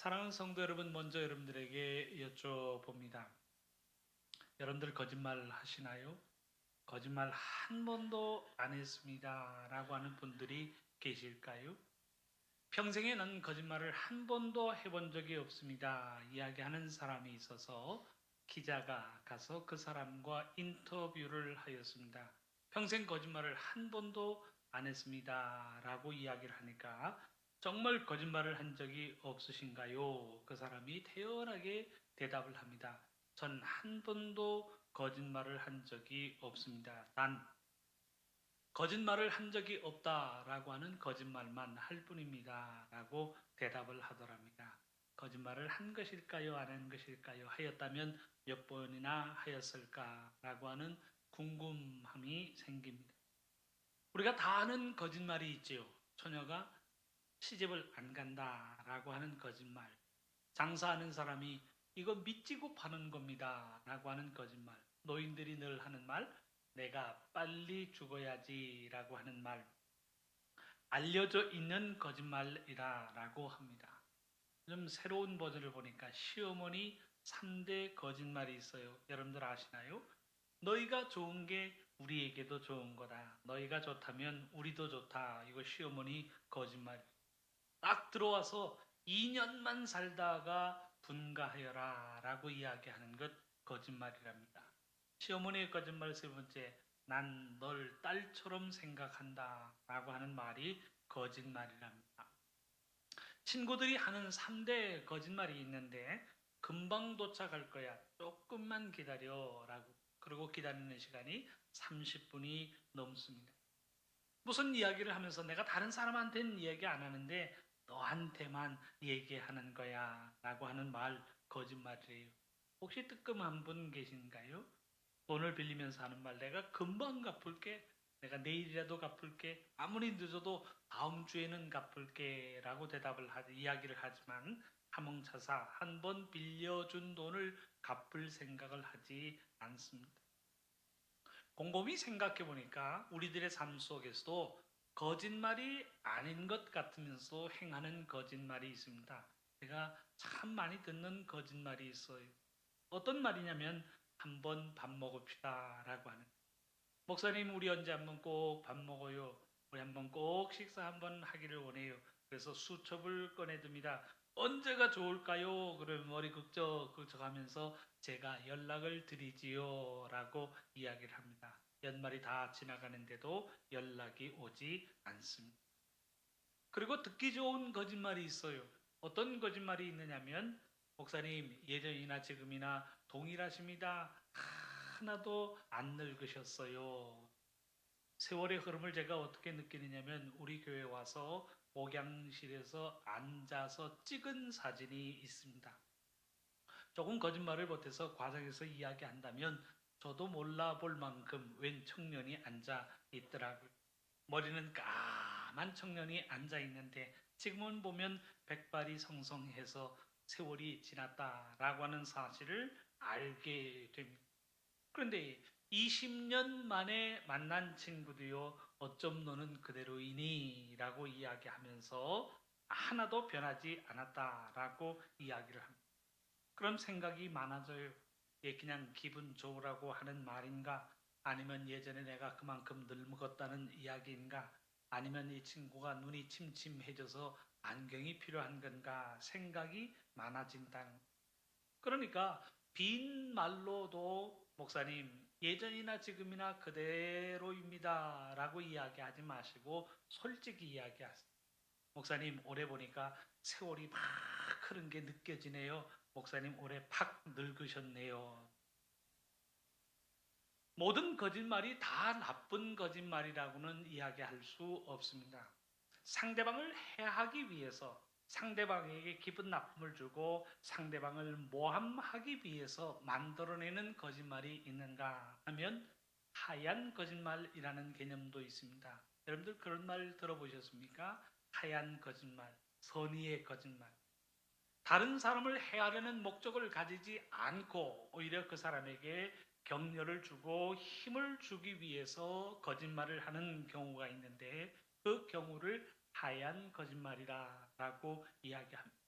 사랑하는 성도 여러분, 먼저 여러분들에게 여쭤봅니다. 여러분들 거짓말 하시나요? 거짓말 한 번도 안 했습니다. 라고 하는 분들이 계실까요? 평생에는 거짓말을 한 번도 해본 적이 없습니다. 이야기하는 사람이 있어서 기자가 가서 그 사람과 인터뷰를 하였습니다. 평생 거짓말을 한 번도 안 했습니다. 라고 이야기를 하니까 정말 거짓말을 한 적이 없으신가요? 그 사람이 태연하게 대답을 합니다. 전 한 번도 거짓말을 한 적이 없습니다. 단 거짓말을 한 적이 없다라고 하는 거짓말만 할 뿐입니다. 라고 대답을 하더랍니다. 거짓말을 한 것일까요? 안 한 것일까요? 하였다면 몇 번이나 하였을까라고 하는 궁금함이 생깁니다. 우리가 다 아는 거짓말이 있지요. 처녀가 시집을 안 간다라고 하는 거짓말. 장사하는 사람이 이거 믿지고 파는 겁니다. 라고 하는 거짓말. 노인들이 늘 하는 말, 내가 빨리 죽어야지 라고 하는 말. 알려져 있는 거짓말이라 라고 합니다. 좀 새로운 버전을 보니까 시어머니 3대 거짓말이 있어요. 여러분들 아시나요? 너희가 좋은 게 우리에게도 좋은 거다. 너희가 좋다면 우리도 좋다. 이거 시어머니 거짓말. 딱 들어와서 2년만 살다가 분가하여라 라고 이야기하는 것 거짓말이랍니다. 시어머니의 거짓말 세 번째, 난 널 딸처럼 생각한다 라고 하는 말이 거짓말이랍니다. 친구들이 하는 3대 거짓말이 있는데 금방 도착할 거야. 조금만 기다려 라고. 그리고 기다리는 시간이 30분이 넘습니다. 무슨 이야기를 하면서 내가 다른 사람한테는 이야기 안 하는데 너한테만 얘기하는 거야 라고 하는 말 거짓말이에요. 혹시 뜨끔한 분 계신가요? 돈을 빌리면서 하는 말 내가 금방 갚을게 내가 내일이라도 갚을게 아무리 늦어도 다음 주에는 갚을게 라고 이야기를 하지만 하몽차사 한 번 빌려준 돈을 갚을 생각을 하지 않습니다. 곰곰이 생각해 보니까 우리들의 삶 속에서도 거짓말이 아닌 것 같으면서 행하는 거짓말이 있습니다. 제가 참 많이 듣는 거짓말이 있어요. 어떤 말이냐면 한번 밥 먹읍시다 라고 하는 목사님 우리 언제 한번 꼭 밥 먹어요. 우리 한번 꼭 식사 한번 하기를 원해요. 그래서 수첩을 꺼내듭니다. 언제가 좋을까요? 그러면 머리 극적극적하면서 제가 연락을 드리지요 라고 이야기를 합니다. 연말이 다 지나가는데도 연락이 오지 않습니다. 그리고 듣기 좋은 거짓말이 있어요. 어떤 거짓말이 있느냐면 목사님 예전이나 지금이나 동일하십니다. 하나도 안 늙으셨어요. 세월의 흐름을 제가 어떻게 느끼느냐면 우리 교회 와서 목양실에서 앉아서 찍은 사진이 있습니다. 조금 거짓말을 보태서 과장해서 이야기한다면 저도 몰라볼 만큼 웬 청년이 앉아 있더라고요. 머리는 까만 청년이 앉아 있는데 지금은 보면 백발이 성성해서 세월이 지났다라고 하는 사실을 알게 됩니다. 그런데 20년 만에 만난 친구도요, 어쩜 너는 그대로이니? 라고 이야기하면서 하나도 변하지 않았다라고 이야기를 합니다. 그럼 생각이 많아져요. 예, 그냥 기분 좋으라고 하는 말인가? 아니면 예전에 내가 그만큼 늙었다는 이야기인가? 아니면 이 친구가 눈이 침침해져서 안경이 필요한 건가? 생각이 많아진다는. 그러니까 빈 말로도 목사님 예전이나 지금이나 그대로입니다 라고 이야기하지 마시고 솔직히 이야기하세요. 목사님 올해 보니까 세월이 막 흐른 게 느껴지네요. 목사님 올해 팍 늙으셨네요. 모든 거짓말이 다 나쁜 거짓말이라고는 이야기할 수 없습니다. 상대방을 해하기 위해서 상대방에게 기분 나쁨을 주고 상대방을 모함하기 위해서 만들어내는 거짓말이 있는가 하면 하얀 거짓말이라는 개념도 있습니다. 여러분들 그런 말 들어보셨습니까? 하얀 거짓말, 선의의 거짓말. 다른 사람을 해하려는 목적을 가지지 않고 오히려 그 사람에게 격려를 주고 힘을 주기 위해서 거짓말을 하는 경우가 있는데 그 경우를 하얀 거짓말이라고 이야기합니다.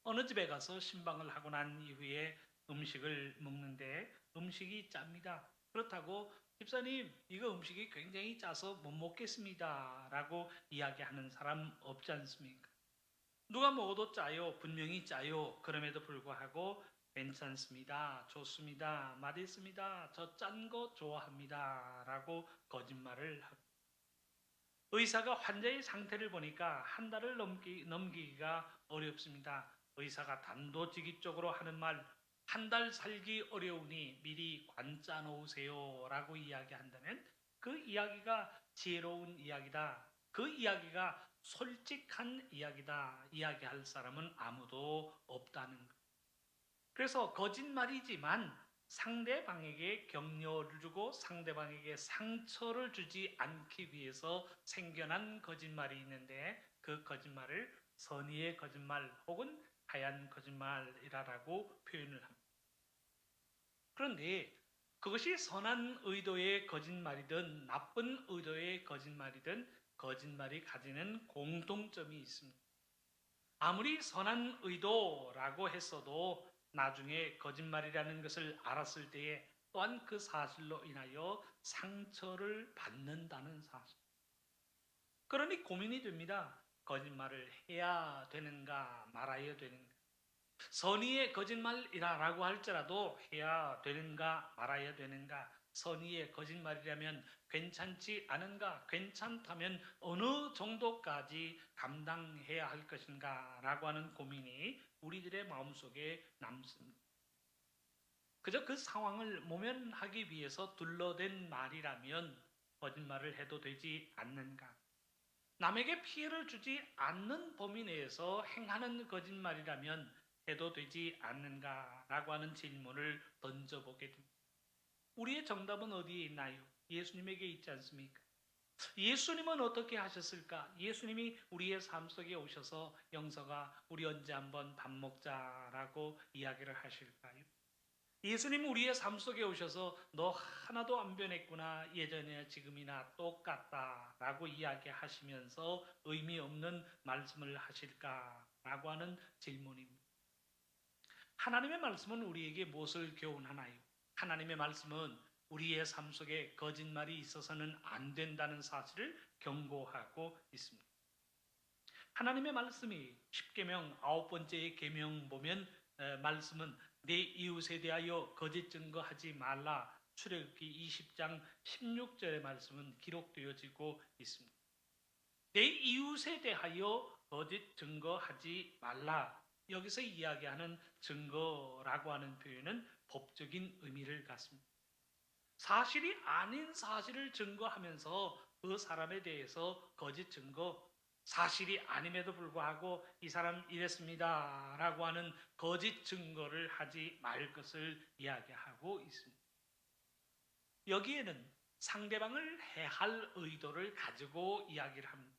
어느 집에 가서 신방을 하고 난 이후에 음식을 먹는데 음식이 짭니다. 그렇다고 집사님, 이거 음식이 굉장히 짜서 못 먹겠습니다 라고 이야기하는 사람 없지 않습니까? 누가 먹어도 짜요. 분명히 짜요. 그럼에도 불구하고 괜찮습니다. 좋습니다. 맛있습니다. 저 짠 거 좋아합니다 라고 거짓말을 하고, 의사가 환자의 상태를 보니까 한 달을 넘기기가 어렵습니다. 의사가 단도직입적으로 하는 말, 한 달 살기 어려우니 미리 관 짜 놓으세요 라고 이야기한다면 그 이야기가 지혜로운 이야기다. 그 이야기가 솔직한 이야기다. 이야기할 사람은 아무도 없다는 것. 그래서 거짓말이지만 상대방에게 격려를 주고 상대방에게 상처를 주지 않기 위해서 생겨난 거짓말이 있는데, 그 거짓말을 선의의 거짓말 혹은 하얀 거짓말이라고 표현을 합니다. 그런데 그것이 선한 의도의 거짓말이든 나쁜 의도의 거짓말이든 거짓말이 가지는 공통점이 있습니다. 아무리 선한 의도라고 했어도 나중에 거짓말이라는 것을 알았을 때에 또한 그 사실로 인하여 상처를 받는다는 사실. 그러니 고민이 됩니다. 거짓말을 해야 되는가 말아야 되는가. 선의의 거짓말이라고 할지라도 해야 되는가 말아야 되는가. 선의의 거짓말이라면 괜찮지 않은가, 괜찮다면 어느 정도까지 감당해야 할 것인가 라고 하는 고민이 우리들의 마음속에 남습니다. 그저 그 상황을 모면하기 위해서 둘러댄 말이라면 거짓말을 해도 되지 않는가. 남에게 피해를 주지 않는 범위 내에서 행하는 거짓말이라면 해도 되지 않는가라고 하는 질문을 던져보게 됩니다. 우리의 정답은 어디에 있나요? 예수님에게 있지 않습니까? 예수님은 어떻게 하셨을까? 예수님이 우리의 삶 속에 오셔서 영서가 우리 언제 한번 밥 먹자라고 이야기를 하실까요? 예수님은 우리의 삶 속에 오셔서 너 하나도 안 변했구나, 예전이나 지금이나 똑같다라고 이야기하시면서 의미 없는 말씀을 하실까라고 하는 질문입니다. 하나님의 말씀은 우리에게 무엇을 교훈하나요? 하나님의 말씀은 우리의 삶 속에 거짓말이 있어서는 안 된다는 사실을 경고하고 있습니다. 하나님의 말씀이 십계명 9번째의 계명 보면 말씀은 내 이웃에 대하여 거짓 증거하지 말라, 출애굽기 20장 16절의 말씀은 기록되어지고 있습니다. 내 이웃에 대하여 거짓 증거하지 말라. 여기서 이야기하는 증거라고 하는 표현은 법적인 의미를 갖습니다. 사실이 아닌 사실을 증거하면서 그 사람에 대해서 거짓 증거, 사실이 아님에도 불구하고 이 사람 이랬습니다 라고 하는 거짓 증거를 하지 말 것을 이야기하고 있습니다. 여기에는 상대방을 해할 의도를 가지고 이야기를 합니다.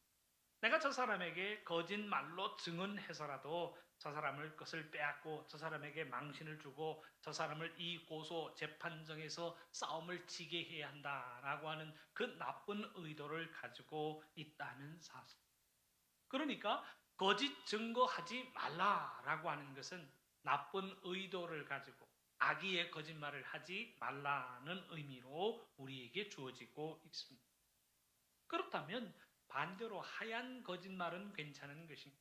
내가 저 사람에게 거짓말로 증언해서라도 저 사람을 것을 빼앗고 저 사람에게 망신을 주고 저 사람을 이 고소 재판정에서 싸움을 지게 해야 한다라고 하는 그 나쁜 의도를 가지고 있다는 사실. 그러니까 거짓 증거하지 말라라고 하는 것은 나쁜 의도를 가지고 악의의 거짓말을 하지 말라는 의미로 우리에게 주어지고 있습니다. 그렇다면 반대로 하얀 거짓말은 괜찮은 것인가?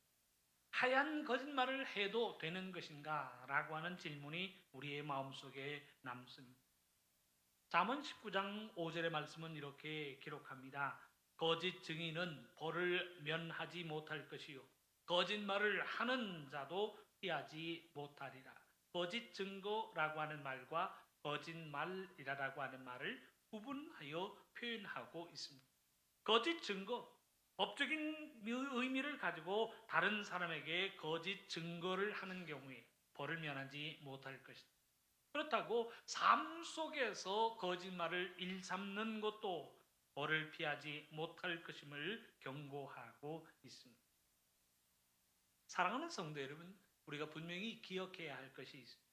하얀 거짓말을 해도 되는 것인가? 라고 하는 질문이 우리의 마음속에 남습니다. 잠언 19장 5절의 말씀은 이렇게 기록합니다. 거짓 증인은 벌을 면하지 못할 것이요 거짓말을 하는 자도 피하지 못하리라. 거짓 증거라고 하는 말과 거짓말이라고 하는 말을 구분하여 표현하고 있습니다. 거짓 증거, 법적인 의미를 가지고 다른 사람에게 거짓 증거를 하는 경우에 벌을 면하지 못할 것이다. 그렇다고 삶 속에서 거짓말을 일삼는 것도 벌을 피하지 못할 것임을 경고하고 있습니다. 사랑하는 성도 여러분, 우리가 분명히 기억해야 할 것이 있습니다.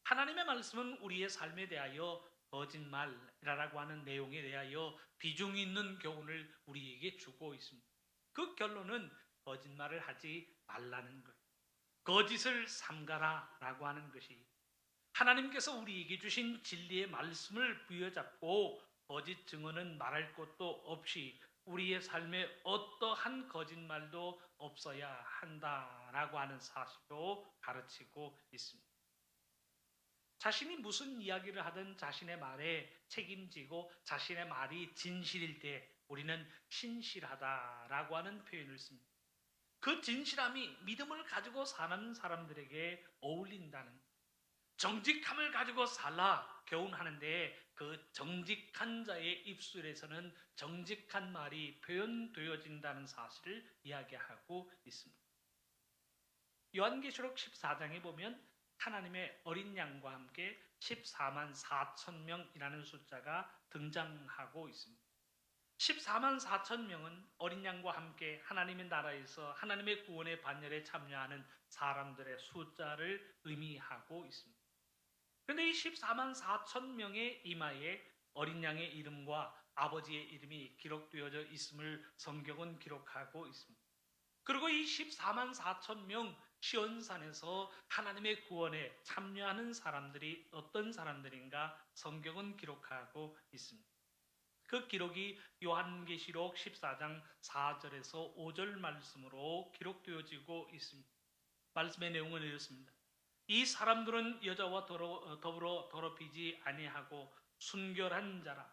하나님의 말씀은 우리의 삶에 대하여 거짓말이라고 하는 내용에 대하여 비중 있는 교훈을 우리에게 주고 있습니다. 그 결론은 거짓말을 하지 말라는 거예요. 거짓을 삼가라라고 하는 것이 하나님께서 우리에게 주신 진리의 말씀을 부여잡고 거짓 증언은 말할 것도 없이 우리의 삶에 어떠한 거짓말도 없어야 한다라고 하는 사실로 가르치고 있습니다. 자신이 무슨 이야기를 하든 자신의 말에 책임지고 자신의 말이 진실일 때 우리는 신실하다라고 하는 표현을 씁니다. 그 진실함이 믿음을 가지고 사는 사람들에게 어울린다는, 정직함을 가지고 살라 교훈하는데 그 정직한 자의 입술에서는 정직한 말이 표현되어진다는 사실을 이야기하고 있습니다. 요한계시록 14장에 보면 하나님의 어린 양과 함께 14만 4천 명이라는 숫자가 등장하고 있습니다. 14만 4천 명은 어린 양과 함께 하나님의 나라에서 하나님의 구원의 반열에 참여하는 사람들의 숫자를 의미하고 있습니다. 그런데 이 14만 4천 명의 이마에 어린 양의 이름과 아버지의 이름이 기록되어져 있음을 성경은 기록하고 있습니다. 그리고 이 14만 4천 명 시온산에서 하나님의 구원에 참여하는 사람들이 어떤 사람들인가 성경은 기록하고 있습니다. 그 기록이 요한계시록 14장 4절에서 5절 말씀으로 기록되어지고 있습니다. 말씀의 내용은 이렇습니다. 이 사람들은 여자와 더불어 더럽히지 아니하고 순결한 자라,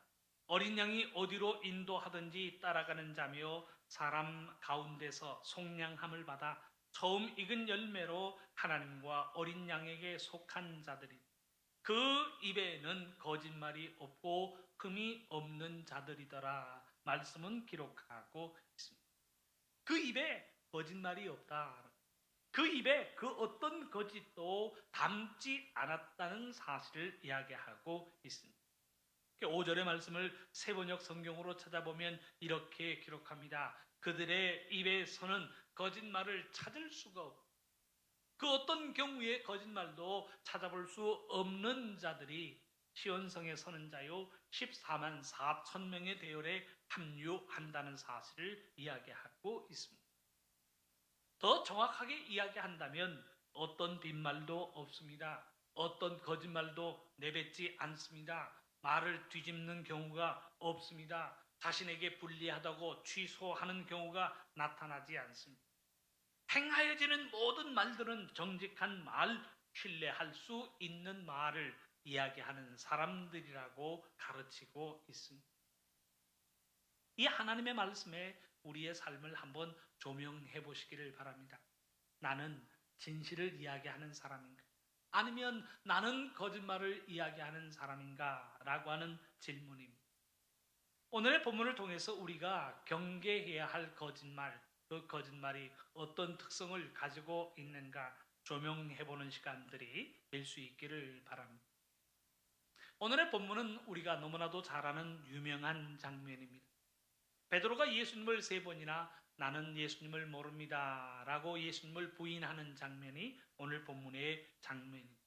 어린 양이 어디로 인도하든지 따라가는 자며 사람 가운데서 속량함을 받아 처음 익은 열매로 하나님과 어린 양에게 속한 자들이, 그 입에는 거짓말이 없고 흠이 없는 자들이더라. 말씀은 기록하고 있습니다. 그 입에 거짓말이 없다. 그 입에 그 어떤 거짓도 담지 않았다는 사실을 이야기하고 있습니다. 5절의 말씀을 세번역 성경으로 찾아보면 이렇게 기록합니다. 그들의 입에서는 거짓말을 찾을 수가 없고 그 어떤 경우에 거짓말도 찾아볼 수 없는 자들이 시온성에 서는 자요 14만 4천 명의 대열에 합류한다는 사실을 이야기하고 있습니다. 더 정확하게 이야기한다면 어떤 빈말도 없습니다. 어떤 거짓말도 내뱉지 않습니다. 말을 뒤집는 경우가 없습니다. 자신에게 불리하다고 취소하는 경우가 나타나지 않습니다. 행하여지는 모든 말들은 정직한 말, 신뢰할 수 있는 말을 이야기하는 사람들이라고 가르치고 있습니다. 이 하나님의 말씀에 우리의 삶을 한번 조명해 보시기를 바랍니다. 나는 진실을 이야기하는 사람인가? 아니면 나는 거짓말을 이야기하는 사람인가? 라고 하는 질문입니다. 오늘의 본문을 통해서 우리가 경계해야 할 거짓말, 그 거짓말이 어떤 특성을 가지고 있는가 조명해 보는 시간들이 될 수 있기를 바랍니다. 오늘의 본문은 우리가 너무나도 잘 아는 유명한 장면입니다. 베드로가 예수님을 3번이나 나는 예수님을 모릅니다 라고 예수님을 부인하는 장면이 오늘 본문의 장면입니다.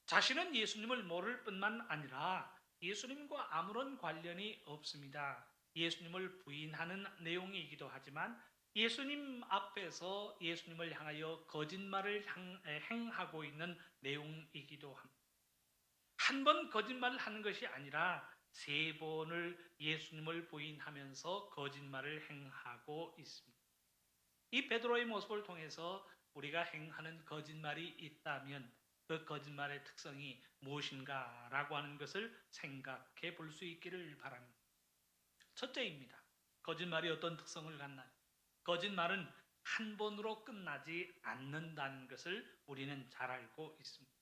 자신은 예수님을 모를 뿐만 아니라 예수님과 아무런 관련이 없습니다. 예수님을 부인하는 내용이기도 하지만 예수님 앞에서 예수님을 향하여 거짓말을 행하고 있는 내용이기도 합니다. 한 번 거짓말을 하는 것이 아니라 3번을 예수님을 부인하면서 거짓말을 행하고 있습니다. 이 베드로의 모습을 통해서 우리가 행하는 거짓말이 있다면 그 거짓말의 특성이 무엇인가 라고 하는 것을 생각해 볼 수 있기를 바랍니다. 첫째입니다. 거짓말이 어떤 특성을 갖나요? 거짓말은 한 번으로 끝나지 않는다는 것을 우리는 잘 알고 있습니다.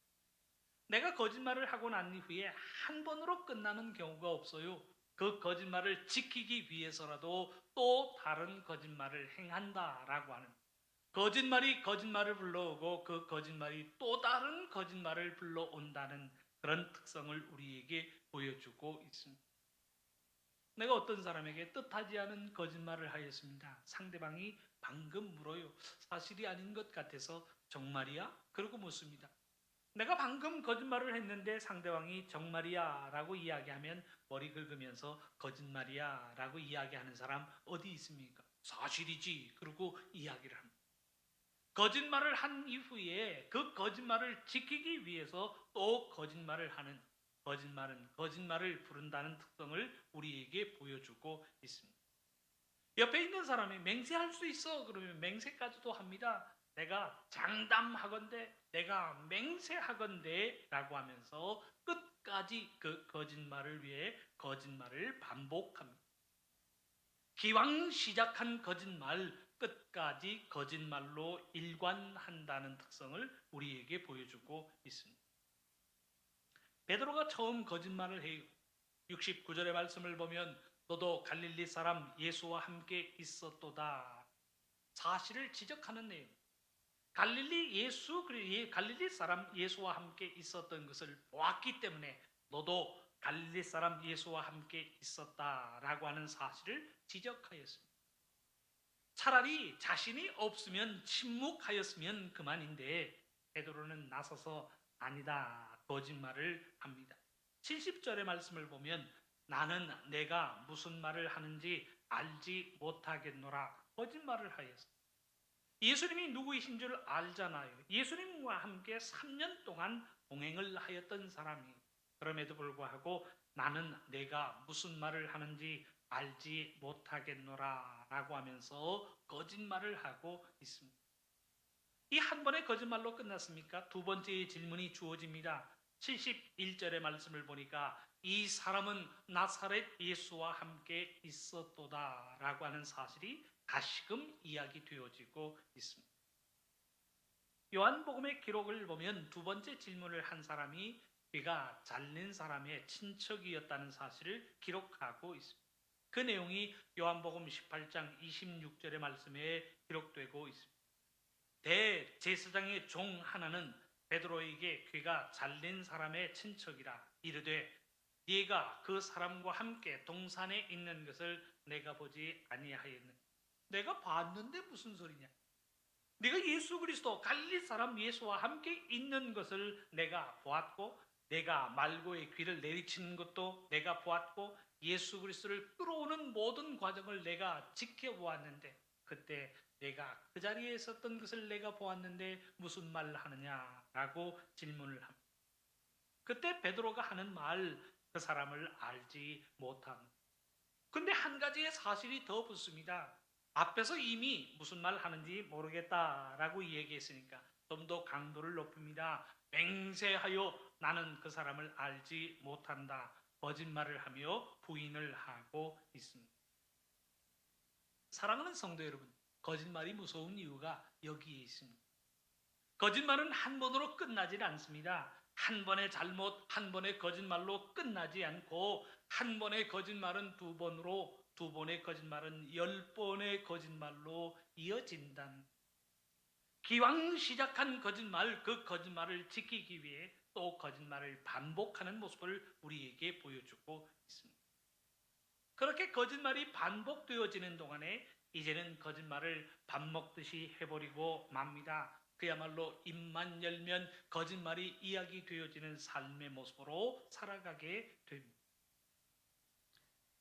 내가 거짓말을 하고 난 이후에 한 번으로 끝나는 경우가 없어요. 그 거짓말을 지키기 위해서라도 또 다른 거짓말을 행한다라고 하는, 거짓말이 거짓말을 불러오고 그 거짓말이 또 다른 거짓말을 불러온다는 그런 특성을 우리에게 보여주고 있습니다. 내가 어떤 사람에게 뜻하지 않은 거짓말을 하였습니다. 상대방이 방금 물어요. 사실이 아닌 것 같아서 정말이야? 그러고 묻습니다. 내가 방금 거짓말을 했는데 상대방이 정말이야 라고 이야기하면 머리 긁으면서 거짓말이야 라고 이야기하는 사람 어디 있습니까? 사실이지. 그러고 이야기를 합니다. 거짓말을 한 이후에 그 거짓말을 지키기 위해서 또 거짓말을 하는, 거짓말은 거짓말을 부른다는 특성을 우리에게 보여주고 있습니다. 옆에 있는 사람이 맹세할 수 있어 그러면 맹세까지도 합니다. 내가 장담하건대, 내가 맹세하건대 라고 하면서 끝까지 그 거짓말을 위해 거짓말을 반복합니다. 기왕 시작한 거짓말, 끝까지 거짓말로 일관한다는 특성을 우리에게 보여주고 있습니다. 베드로가 처음 거짓말을 해요. 69절의 말씀을 보면 너도 갈릴리 사람 예수와 함께 있었도다. 사실을 지적하는 내용. 갈릴리 사람 예수와 함께 있었던 것을 보았기 때문에 너도 갈릴리 사람 예수와 함께 있었다라고 하는 사실을 지적하였습니다. 차라리 자신이 없으면 침묵하였으면 그만인데 베드로는 나서서 아니다, 거짓말을 합니다. 70절의 말씀을 보면 나는 내가 무슨 말을 하는지 알지 못하겠노라, 거짓말을 하였습니다. 예수님이 누구이신 줄 알잖아요. 예수님과 함께 3년 동안 동행을 하였던 사람이, 그럼에도 불구하고 나는 내가 무슨 말을 하는지 알지 못하겠노라 라고 하면서 거짓말을 하고 있습니다. 이 한 번의 거짓말로 끝났습니까? 두 번째 질문이 주어집니다. 71절의 말씀을 보니까 이 사람은 나사렛 예수와 함께 있었도다 라고 하는 사실이 다시금 이야기되어지고 있습니다. 요한복음의 기록을 보면 두 번째 질문을 한 사람이 귀가 잘린 사람의 친척이었다는 사실을 기록하고 있습니다. 그 내용이 요한복음 18장 26절의 말씀에 기록되고 있습니다. 대제사장의 종 하나는 베드로에게 귀가 잘린 사람의 친척이라 이르되 네가 그 사람과 함께 동산에 있는 것을 내가 보지 아니하였느냐. 내가 봤는데 무슨 소리냐. 네가 예수 그리스도 갈릴리 사람 예수와 함께 있는 것을 내가 보았고, 내가 말고의 귀를 내리치는 것도 내가 보았고, 예수 그리스도를 끌어오는 모든 과정을 내가 지켜보았는데, 그때 내가 그 자리에 있었던 것을 내가 보았는데 무슨 말을 하느냐라고 질문을 합니다. 그때 베드로가 하는 말, 그 사람을 알지 못합니다. 근데 한 가지의 사실이 더 붙습니다. 앞에서 이미 무슨 말 하는지 모르겠다라고 얘기했으니까 좀 더 강도를 높입니다. 맹세하여 나는 그 사람을 알지 못한다. 거짓말을 하며 부인을 하고 있습니다. 사랑하는 성도 여러분, 거짓말이 무서운 이유가 여기에 있습니다. 거짓말은 한 번으로 끝나지 않습니다. 한 번의 잘못, 한 번의 거짓말로 끝나지 않고 한 번의 거짓말은 두 번으로, 두 번의 거짓말은 10번의 거짓말로 이어진다는, 기왕 시작한 거짓말, 그 거짓말을 지키기 위해 또 거짓말을 반복하는 모습을 우리에게 보여주고 있습니다. 그렇게 거짓말이 반복되어지는 동안에 이제는 거짓말을 밥 먹듯이 해버리고 맙니다. 그야말로 입만 열면 거짓말이 이야기되어지는 삶의 모습으로 살아가게 됩니다.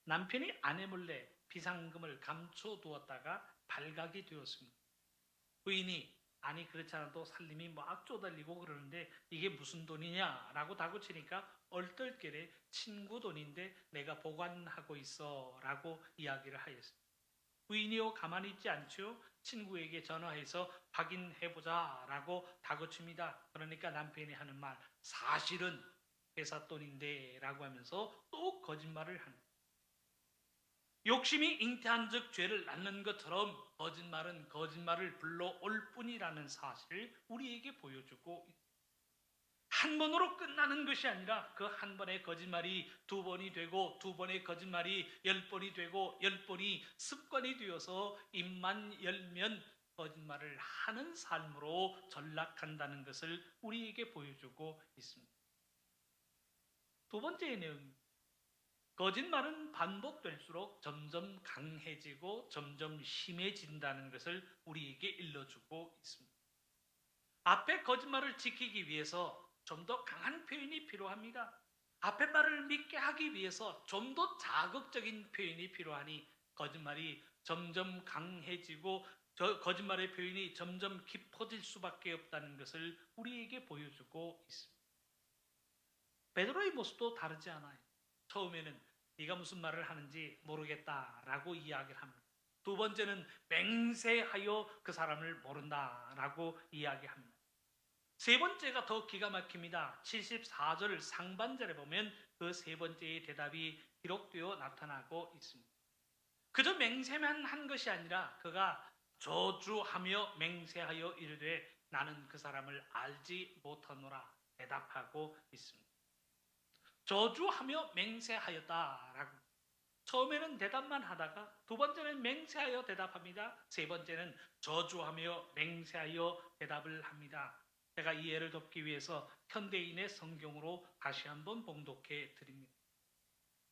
남편이 아내 몰래 비상금을 감춰두었다가 발각이 되었습니다. 부인이 아니 그렇지 않아도 살림이 막 쪼달리고 그러는데 이게 무슨 돈이냐라고 다그치니까 얼떨결에 친구 돈인데 내가 보관하고 있어 라고 이야기를 하였습니다. 부인이요 가만히 있지 않죠. 친구에게 전화해서 확인해보자 라고 다그칩니다. 그러니까 남편이 하는 말, 사실은 회사 돈인데 라고 하면서 또 거짓말을 합니다. 욕심이 잉태한 즉 죄를 낳는 것처럼 거짓말은 거짓말을 불러올 뿐이라는 사실을 우리에게 보여주고 있습니다. 한 번으로 끝나는 것이 아니라 그 한 번의 거짓말이 두 번이 되고 두 번의 거짓말이 10번이 되고 10번이 습관이 되어서 입만 열면 거짓말을 하는 삶으로 전락한다는 것을 우리에게 보여주고 있습니다. 두 번째 내용입니다. 거짓말은 반복될수록 점점 강해지고 점점 심해진다는 것을 우리에게 일러주고 있습니다. 앞에 거짓말을 지키기 위해서 좀 더 강한 표현이 필요합니다. 앞에 말을 믿게 하기 위해서 좀 더 자극적인 표현이 필요하니 거짓말이 점점 강해지고 저 거짓말의 표현이 점점 깊어질 수밖에 없다는 것을 우리에게 보여주고 있습니다. 베드로의 모습도 다르지 않아요. 처음에는 네가 무슨 말을 하는지 모르겠다라고 이야기를 합니다. 두 번째는 맹세하여 그 사람을 모른다라고 이야기합니다. 세 번째가 더 기가 막힙니다. 74절 상반절에 보면 그 세 번째의 대답이 기록되어 나타나고 있습니다. 그저 맹세만 한 것이 아니라 그가 저주하며 맹세하여 이르되 나는 그 사람을 알지 못하노라 대답하고 있습니다. 저주하며 맹세하였다라고. 처음에는 대답만 하다가 두 번째는 맹세하여 대답합니다. 세 번째는 저주하며 맹세하여 대답을 합니다. 제가 이 예를 돕기 위해서 현대인의 성경으로 다시 한번 봉독해 드립니다.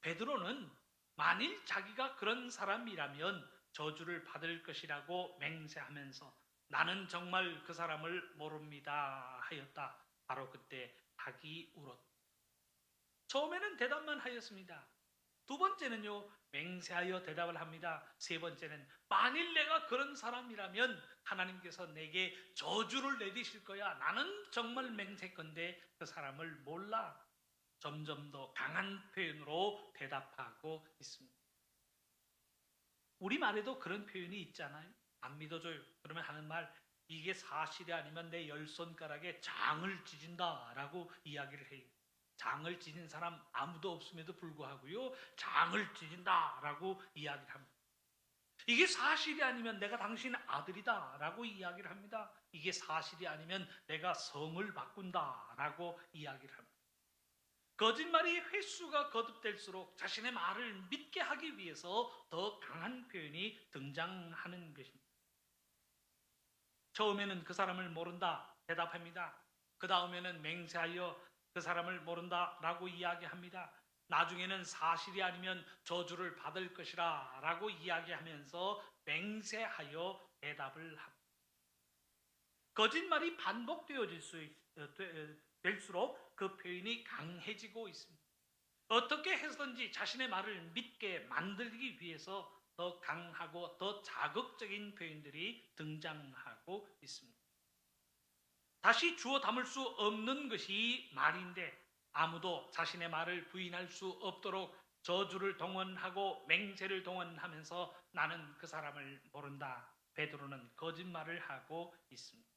베드로는 만일 자기가 그런 사람이라면 저주를 받을 것이라고 맹세하면서 나는 정말 그 사람을 모릅니다 하였다. 바로 그때 닭이 울었다. 처음에는 대답만 하였습니다. 두 번째는요, 맹세하여 대답을 합니다. 세 번째는 만일 내가 그런 사람이라면 하나님께서 내게 저주를 내리실 거야. 나는 정말 맹세컨대 그 사람을 몰라. 점점 더 강한 표현으로 대답하고 있습니다. 우리말에도 그런 표현이 있잖아요. 안 믿어줘요. 그러면 하는 말, 이게 사실이 아니면 내 열 손가락에 장을 찢은다 라고 이야기를 해요. 장을 찢은 사람 아무도 없음에도 불구하고요, 장을 찢은다 라고 이야기를 합니다. 이게 사실이 아니면 내가 당신 아들이다 라고 이야기를 합니다. 이게 사실이 아니면 내가 성을 바꾼다 라고 이야기를 합니다. 거짓말이 횟수가 거듭될수록 자신의 말을 믿게 하기 위해서 더 강한 표현이 등장하는 것입니다. 처음에는 그 사람을 모른다 대답합니다. 그 다음에는 맹세하여 그 사람을 모른다 라고 이야기합니다. 나중에는 사실이 아니면 저주를 받을 것이라 라고 이야기하면서 맹세하여 대답을 합니다. 거짓말이 반복되어질수록 그 표현이 강해지고 있습니다. 어떻게 해서든지 자신의 말을 믿게 만들기 위해서 더 강하고 더 자극적인 표현들이 등장하고 있습니다. 다시 주워 담을 수 없는 것이 말인데 아무도 자신의 말을 부인할 수 없도록 저주를 동원하고 맹세를 동원하면서 나는 그 사람을 모른다. 베드로는 거짓말을 하고 있습니다.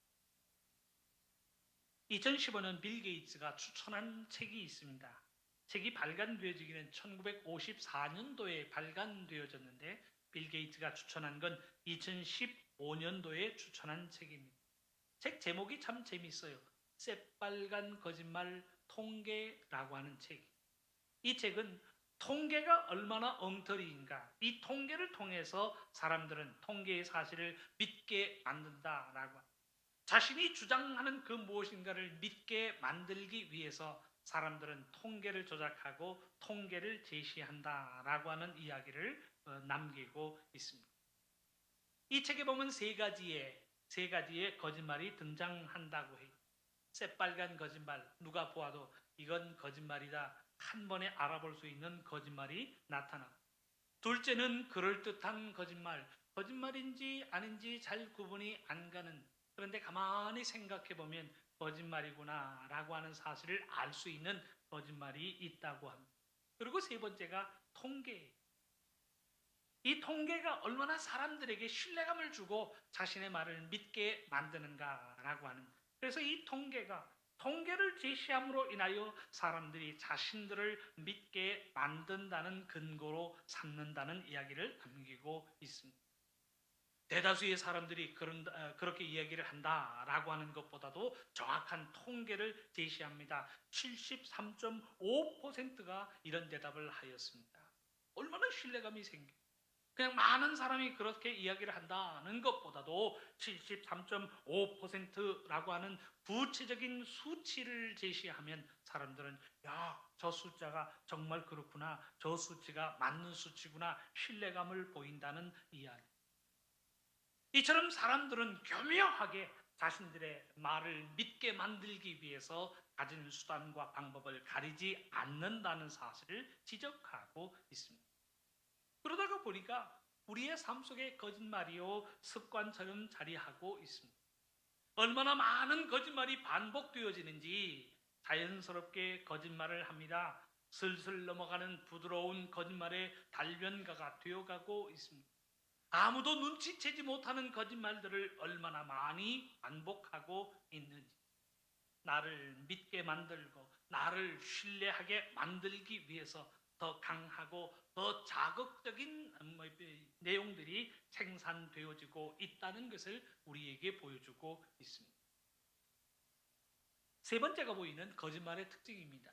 2015년 빌 게이츠가 추천한 책이 있습니다. 책이 발간되어지기는 1954년도에 발간되어졌는데 빌 게이츠가 추천한 건 2015년도에 추천한 책입니다. 책 제목이 참 재밌어요. 새빨간 거짓말 통계라고 하는 책. 이 책은 통계가 얼마나 엉터리인가, 이 통계를 통해서 사람들은 통계의 사실을 믿게 만든다라고 합니다. 자신이 주장하는 그 무엇인가를 믿게 만들기 위해서 사람들은 통계를 조작하고 통계를 제시한다라고 하는 이야기를 남기고 있습니다. 이 책에 보면 세 가지의 거짓말이 등장한다고 해요. 새빨간 거짓말, 누가 보아도 이건 거짓말이다 한 번에 알아볼 수 있는 거짓말이 나타나고, 둘째는 그럴듯한 거짓말, 거짓말인지 아닌지 잘 구분이 안 가는, 그런데 가만히 생각해 보면 거짓말이구나 라고 하는 사실을 알 수 있는 거짓말이 있다고 합니다. 그리고 세 번째가 통계예요. 이 통계가 얼마나 사람들에게 신뢰감을 주고 자신의 말을 믿게 만드는가라고 하는, 그래서 이 통계를 제시함으로 인하여 사람들이 자신들을 믿게 만든다는 근거로 삼는다는 이야기를 남기고 있습니다. 대다수의 사람들이 그렇게 이야기를 한다라고 하는 것보다도 정확한 통계를 제시합니다. 73.5%가 이런 대답을 하였습니다. 얼마나 신뢰감이 생겨. 그냥 많은 사람이 그렇게 이야기를 한다는 것보다도 73.5%라고 하는 구체적인 수치를 제시하면 사람들은 저 숫자가 정말 그렇구나, 저 수치가 맞는 수치구나, 신뢰감을 보인다는 이야기. 이처럼 사람들은 교묘하게 자신들의 말을 믿게 만들기 위해서 가진 수단과 방법을 가리지 않는다는 사실을 지적하고 있습니다. 그러다가 보니까 우리의 삶 속에 거짓말이요 습관처럼 자리하고 있습니다. 얼마나 많은 거짓말이 반복되어지는지 자연스럽게 거짓말을 합니다. 슬슬 넘어가는 부드러운 거짓말의 달변가가 되어가고 있습니다. 아무도 눈치채지 못하는 거짓말들을 얼마나 많이 반복하고 있는지, 나를 믿게 만들고 나를 신뢰하게 만들기 위해서 더 강하고 더 자극적인 내용들이 생산되어지고 있다는 것을 우리에게 보여주고 있습니다. 세 번째가 보이는 거짓말의 특징입니다.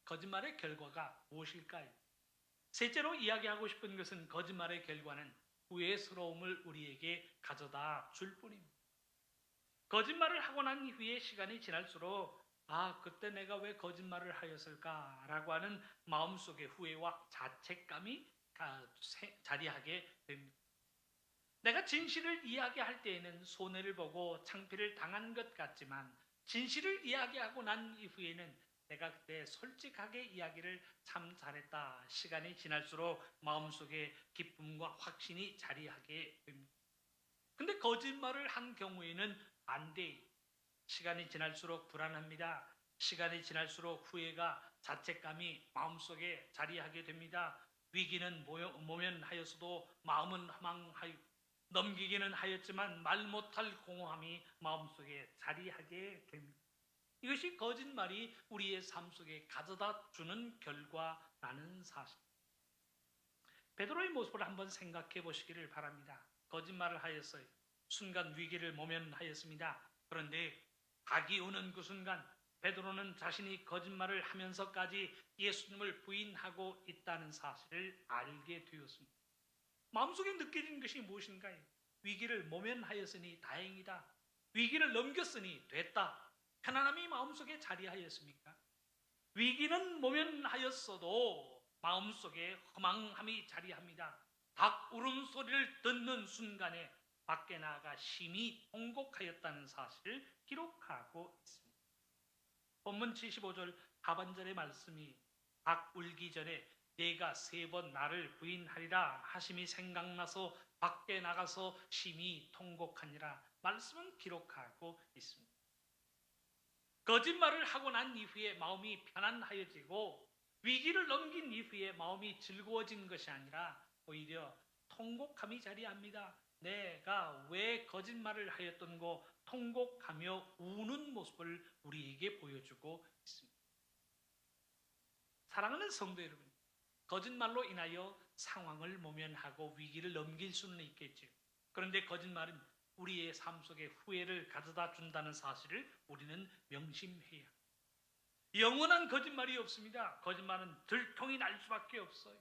거짓말의 결과가 무엇일까요? 셋째로 이야기하고 싶은 것은 거짓말의 결과는 후회스러움을 우리에게 가져다 줄 뿐입니다. 거짓말을 하고 난 이후에 시간이 지날수록 그때 내가 왜 거짓말을 하였을까라고 하는 마음속의 후회와 자책감이 자리하게 됩니다. 내가 진실을 이야기할 때에는 손해를 보고 창피를 당한 것 같지만 진실을 이야기하고 난 이후에는 내가 그때 솔직하게 이야기를 참 잘했다. 시간이 지날수록 마음속에 기쁨과 확신이 자리하게 됩니다. 근데 거짓말을 한 경우에는 안 돼. 시간이 지날수록 불안합니다. 시간이 지날수록 후회가 자책감이 마음속에 자리하게 됩니다. 위기는 모면하였어도 마음은 허망하여 넘기기는 하였지만 말 못할 공허함이 마음속에 자리하게 됩니다. 이것이 거짓말이 우리의 삶 속에 가져다 주는 결과라는 사실. 베드로의 모습을 한번 생각해 보시기를 바랍니다. 거짓말을 하였어요. 순간 위기를 모면하였습니다. 그런데 악이 오는 그 순간 베드로는 자신이 거짓말을 하면서까지 예수님을 부인하고 있다는 사실을 알게 되었습니다. 마음속에 느껴진 것이 무엇인가요? 위기를 모면하였으니 다행이다. 위기를 넘겼으니 됐다. 편안함이 마음속에 자리하였습니까? 위기는 모면하였어도 마음속에 허망함이 자리합니다. 닭 울음소리를 듣는 순간에 밖에 나가 심히 통곡하였다는 사실을 기록하고 있습니다. 본문 75절 하반절의 말씀이 닭 울기 전에 내가 3번 나를 부인하리라 하심이 생각나서 밖에 나가서 심히 통곡하니라 말씀은 기록하고 있습니다. 거짓말을 하고 난 이후에 마음이 편안하여지고 위기를 넘긴 이후에 마음이 즐거워진 것이 아니라 오히려 통곡함이 자리합니다. 내가 왜 거짓말을 하였던고 통곡하며 우는 모습을 우리에게 보여주고 있습니다. 사랑하는 성도 여러분, 거짓말로 인하여 상황을 모면하고 위기를 넘길 수는 있겠죠. 그런데 거짓말은 우리의 삶 속에 후회를 가져다 준다는 사실을 우리는 명심해야 합니다. 영원한 거짓말이 없습니다. 거짓말은 들통이 날 수밖에 없어요.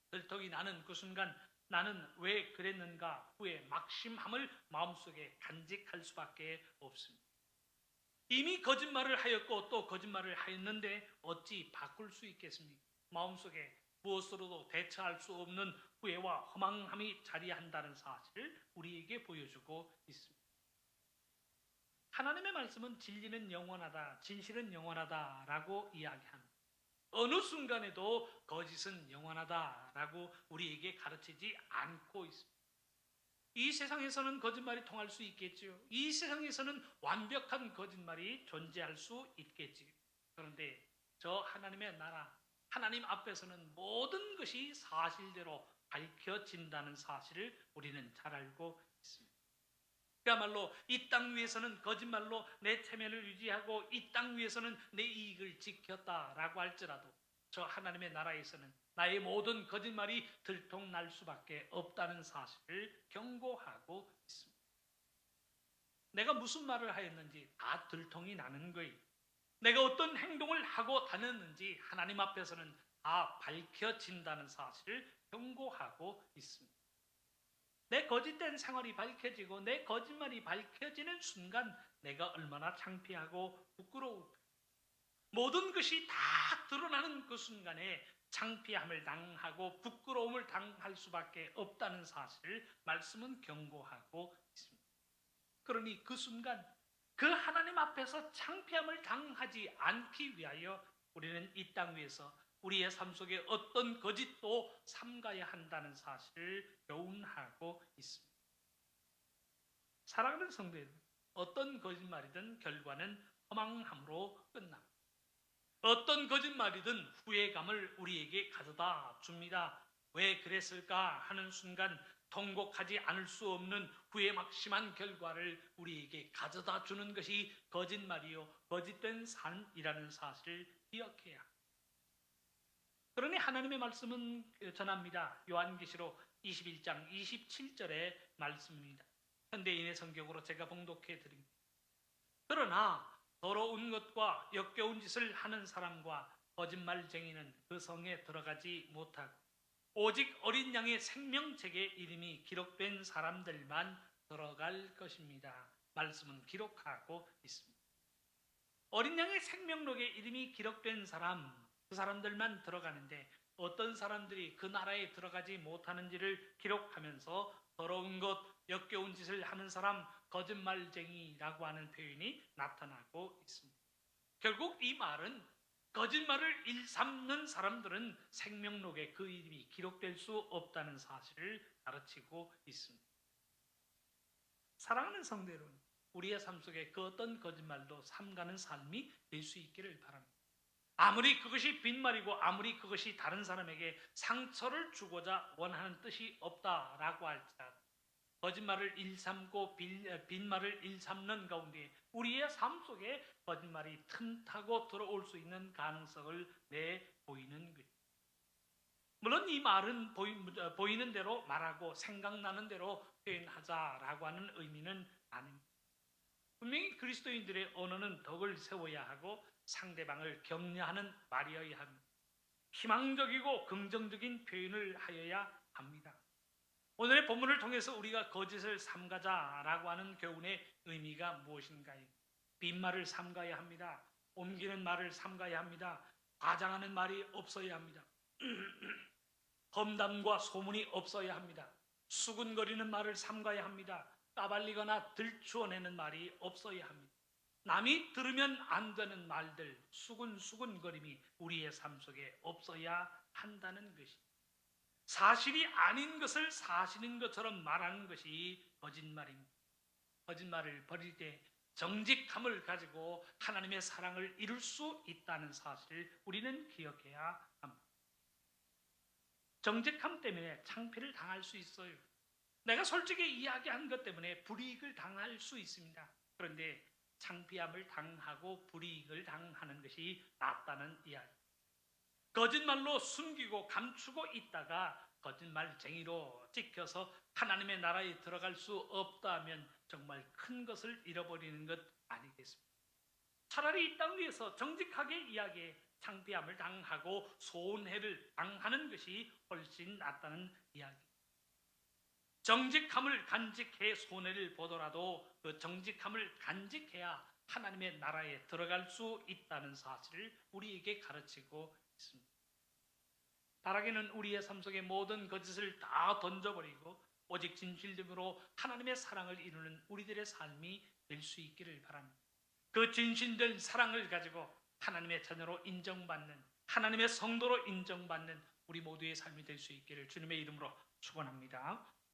들통이 나는 그 순간 나는 왜 그랬는가 후에 막심함을 마음속에 간직할 수밖에 없습니다. 이미 거짓말을 하였고 또 거짓말을 하였는데 어찌 바꿀 수 있겠습니까? 마음속에 무엇으로도 대처할 수 없는 후회와 허망함이 자리한다는 사실을 우리에게 보여주고 있습니다. 하나님의 말씀은 진리는 영원하다, 진실은 영원하다라고 이야기합니다. 어느 순간에도 거짓은 영원하다라고 우리에게 가르치지 않고 있습니다. 이 세상에서는 거짓말이 통할 수 있겠지요. 이 세상에서는 완벽한 거짓말이 존재할 수 있겠지요. 그런데 저 하나님의 나라, 하나님 앞에서는 모든 것이 사실대로 밝혀진다는 사실을 우리는 잘 알고 있습니다. 그야말로 이 땅 위에서는 거짓말로 내 체면을 유지하고 이 땅 위에서는 내 이익을 지켰다라고 할지라도 저 하나님의 나라에서는 나의 모든 거짓말이 들통날 수밖에 없다는 사실을 경고하고 있습니다. 내가 무슨 말을 하였는지 다 들통이 나는 거예요. 내가 어떤 행동을 하고 다녔는지 하나님 앞에서는 다 밝혀진다는 사실을 경고하고 있습니다. 내 거짓된 생활이 밝혀지고 내 거짓말이 밝혀지는 순간 내가 얼마나 창피하고 부끄러울까. 모든 것이 다 드러나는 그 순간에 창피함을 당하고 부끄러움을 당할 수밖에 없다는 사실을 말씀은 경고하고 있습니다. 그러니 그 순간 그 하나님 앞에서 창피함을 당하지 않기 위하여 우리는 이 땅 위에서 우리의 삶 속에 어떤 거짓도 삼가야 한다는 사실을 교훈하고 있습니다. 사랑하는 성도 여러분, 어떤 거짓말이든 결과는 허망함으로 끝납니다. 어떤 거짓말이든 후회감을 우리에게 가져다 줍니다. 왜 그랬을까 하는 순간 통곡하지 않을 수 없는 후회 막심한 결과를 우리에게 가져다 주는 것이 거짓말이요 거짓된 삶이라는 사실을 기억해야 합니다. 그러니 하나님의 말씀은 전합니다. 요한계시록 21장 27절의 말씀입니다. 현대인의 성경으로 제가 봉독해 드립니다. 그러나 더러운 것과 역겨운 짓을 하는 사람과 거짓말쟁이는 그 성에 들어가지 못하고 오직 어린 양의 생명책에 이름이 기록된 사람들만 들어갈 것입니다. 말씀은 기록하고 있습니다. 어린 양의 생명록에 이름이 기록된 사람, 그 사람들만 들어가는데 어떤 사람들이 그 나라에 들어가지 못하는지를 기록하면서 더러운 것, 역겨운 짓을 하는 사람, 거짓말쟁이라고 하는 표현이 나타나고 있습니다. 결국 이 말은 거짓말을 일삼는 사람들은 생명록에 그 이름이 기록될 수 없다는 사실을 가르치고 있습니다. 사랑하는 성도 여러분, 우리의 삶 속에 그 어떤 거짓말도 삼가는 삶이 될 수 있기를 바랍니다. 아무리 그것이 빈말이고 아무리 그것이 다른 사람에게 상처를 주고자 원하는 뜻이 없다라고 할지라도 거짓말을 일삼고 빈말을 일삼는 가운데 우리의 삶 속에 거짓말이 틈타고 들어올 수 있는 가능성을 내보이는 것입니다. 물론 이 말은 보이는 대로 말하고 생각나는 대로 표현하자라고 하는 의미는 아닙니다. 분명히 그리스도인들의 언어는 덕을 세워야 하고 상대방을 격려하는 말이어야 합니다. 희망적이고 긍정적인 표현을 하여야 합니다. 오늘의 본문을 통해서 우리가 거짓을 삼가자라고 하는 교훈의 의미가 무엇인가요? 빈말을 삼가야 합니다. 옮기는 말을 삼가야 합니다. 과장하는 말이 없어야 합니다. 험담과 소문이 없어야 합니다. 수군거리는 말을 삼가야 합니다. 까발리거나 들추어내는 말이 없어야 합니다. 남이 들으면 안 되는 말들, 수군거림이 우리의 삶 속에 없어야 한다는 것입니다. 사실이 아닌 것을 사실인 것처럼 말하는 것이 거짓말입니다. 거짓말을 버릴 때 정직함을 가지고 하나님의 사랑을 이룰 수 있다는 사실을 우리는 기억해야 합니다. 정직함 때문에 창피를 당할 수 있어요. 내가 솔직히 이야기한 것 때문에 불이익을 당할 수 있습니다. 그런데 창피함을 당하고 불이익을 당하는 것이 낫다는 이야기. 거짓말로 숨기고 감추고 있다가 거짓말쟁이로 찍혀서 하나님의 나라에 들어갈 수 없다면 정말 큰 것을 잃어버리는 것 아니겠습니까? 차라리 이 땅 위에서 정직하게 이야기해 창피함을 당하고 손해를 당하는 것이 훨씬 낫다는 이야기. 정직함을 간직해 손해를 보더라도 그 정직함을 간직해야 하나님의 나라에 들어갈 수 있다는 사실을 우리에게 가르치고 있습니다. 바라기는 우리의 삶 속의 모든 거짓을 다 던져버리고 오직 진실됨으로 하나님의 사랑을 이루는 우리들의 삶이 될 수 있기를 바랍니다. 그 진실된 사랑을 가지고 하나님의 자녀로 인정받는, 하나님의 성도로 인정받는 우리 모두의 삶이 될 수 있기를 주님의 이름으로 축원합니다.